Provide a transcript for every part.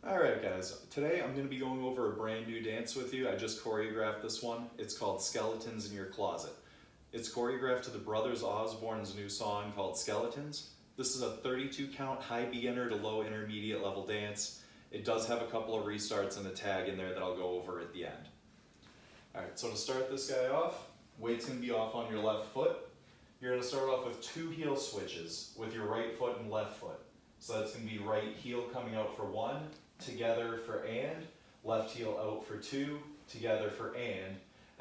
Alright guys, today I'm going to be going over a brand new dance with you. I just choreographed this one. It's called Skeletons in Your Closet. It's choreographed to the Brothers Osborne's new song called Skeletons. This is a 32 count high beginner to low intermediate level dance. It does have a couple of restarts and a tag in there that I'll go over at the end. Alright, so to start this guy off, weight's going to be off on your left foot. You're going to start off with 2 heel switches with your right foot and left foot. So that's going to be right heel coming out for 1, together for and, left heel out for 2, together for and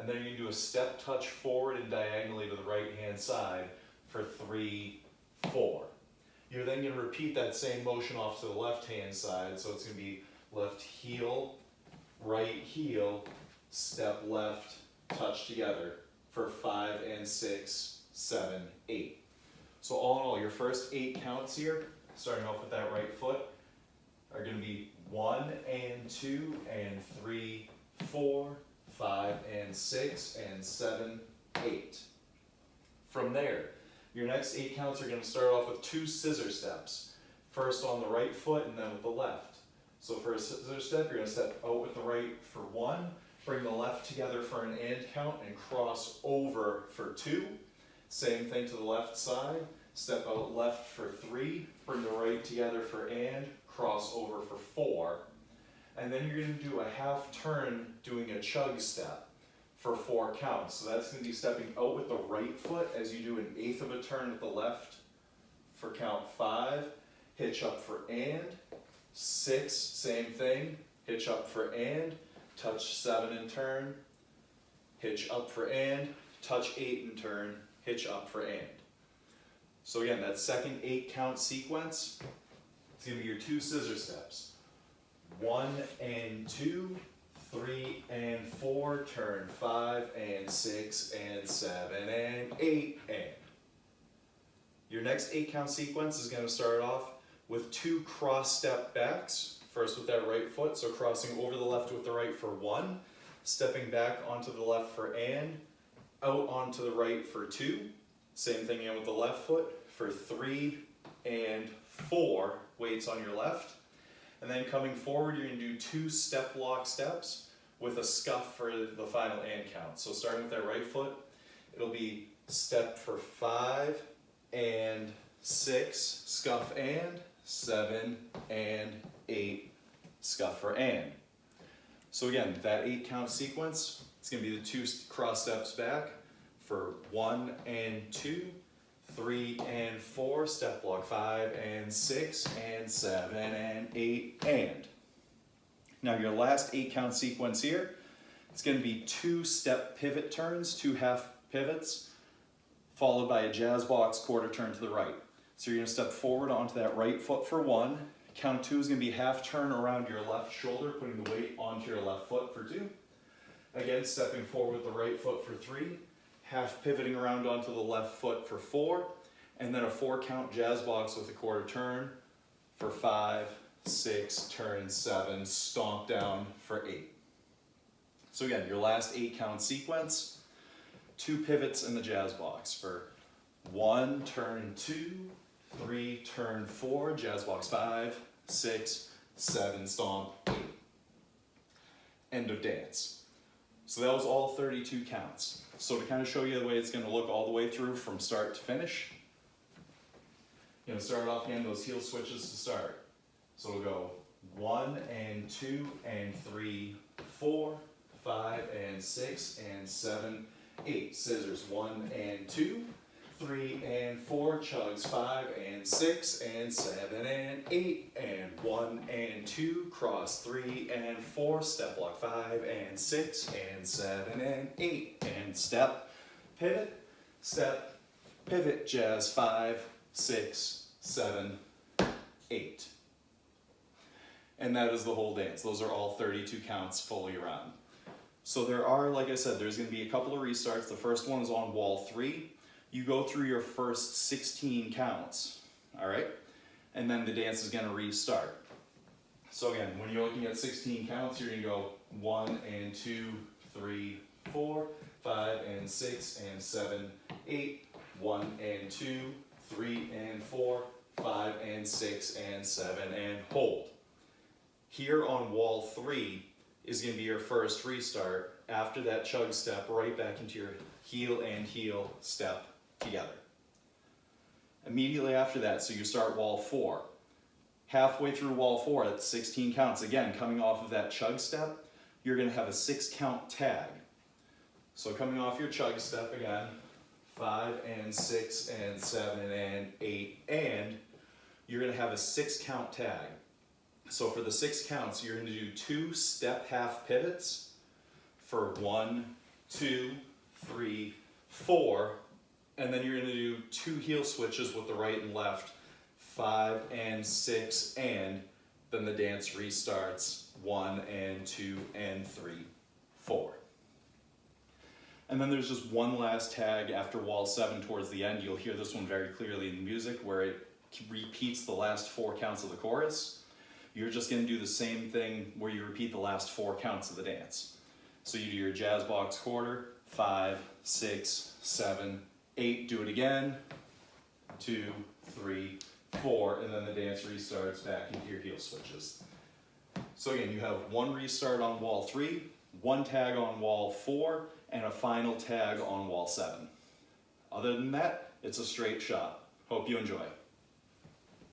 then you can do a step touch forward and diagonally to the right hand side for 3, 4. You're then going to repeat that same motion off to the left hand side, so it's going to be left heel, step left, touch together for 5 and 6, 7, 8. So all in all, your first 8 counts here, starting off with that right foot, are going to be 1 and 2 and 3, 4, 5 and 6 and 7, 8. From there, your next 8 counts are going to start off with 2 scissor steps. First on the right foot and then with the left. So for a scissor step, you're going to step out with the right for 1, bring the left together for an and count and cross over for 2. Same thing to the left side. Step out left for 3, bring the right together for and, cross over for 4. And then you're going to do a half turn doing a chug step for 4 counts. So that's going to be stepping out with the right foot as you do an 1/8 of a turn with the left for count 5, hitch up for and, 6, same thing, hitch up for and, touch 7 and turn, hitch up for and, touch 8 and turn, hitch up for and. So again, that second 8 count sequence, it's going to be your 2 scissor steps. 1 and 2, 3 and 4, turn 5 and 6 and 7 and 8 and. Your next 8 count sequence is going to start off with 2 cross step backs. First with that right foot, so crossing over the left with the right for 1, stepping back onto the left for and, out onto the right for 2. Same thing again with the left foot for 3 and 4, weights on your left. And then coming forward, you're going to do 2 step lock steps with a scuff for the final and count. So starting with that right foot, it'll be step for 5 and 6, scuff and, 7 and 8, scuff for and. So again, that 8 count sequence, it's going to be the 2 cross steps back for 1 and 2, 3 and 4, step block 5 and 6 and 7 and 8 and. Now your last 8 count sequence here, it's going to be 2 step pivot turns, 2 half pivots, followed by a jazz box quarter turn to the right. So you're going to step forward onto that right foot for 1. Count 2 is going to be half turn around your left shoulder, putting the weight onto your left foot for 2. Again, stepping forward with the right foot for 3. Half pivoting around onto the left foot for 4, and then a 4 count jazz box with a quarter turn for 5, 6, turn 7, stomp down for 8. So again, your last 8 count sequence, 2 pivots in the jazz box for 1, turn 2, 3, turn 4, jazz box 5, 6, 7, stomp, 8. End of dance. So that was all 32 counts. So to kind of show you the way it's going to look all the way through from start to finish, you're going to start off again, those heel switches to start. So we'll go 1 and 2 and 3, 4, 5 and 6 and 7, 8. Scissors 1 and 2, 3 and 4, chugs 5 and 6 and 7 and 8 and 1 and 2, cross 3 and 4, step block 5 and 6 and 7 and 8 and step, pivot, jazz 5, 6, 7, 8. And that is the whole dance. Those are all 32 counts fully around. So there are, like I said, there's going to be a couple of restarts. The first one is on wall 3. You go through your first 16 counts, all right? And then the dance is going to restart. So again, when you're looking at 16 counts, you're going to go 1 and 2, 3, 4, 5 and 6 and 7, 8, 1 and 2, 3 and 4, 5 and 6 and 7 and hold. Here on wall 3 is going to be your first restart. After that chug step, right back into your heel and heel step together. Immediately after that, so you start wall 4. Halfway through wall 4, that's 16 counts. Again, coming off of that chug step, you're going to have a 6 count tag. So coming off your chug step again, 5 and 6 and 7 and 8, and you're going to have a 6 count tag. So for the 6 counts, you're going to do 2 step half pivots for 1, 2, 3, 4, and then you're going to do 2 heel switches with the right and left, 5 and 6, and then the dance restarts 1 and 2 and 3, 4. And then there's just one last tag after wall 7 towards the end. You'll hear this one very clearly in the music where it repeats the last 4 counts of the chorus. You're just going to do the same thing where you repeat the last 4 counts of the dance. So you do your jazz box quarter, 5, 6, 7, 8, do it again, 2, 3, 4, and then the dance restarts back into your heel switches. So again, you have 1 restart on wall 3, 1 tag on wall 4, and a final tag on wall 7. Other than that, it's a straight shot. Hope you enjoy.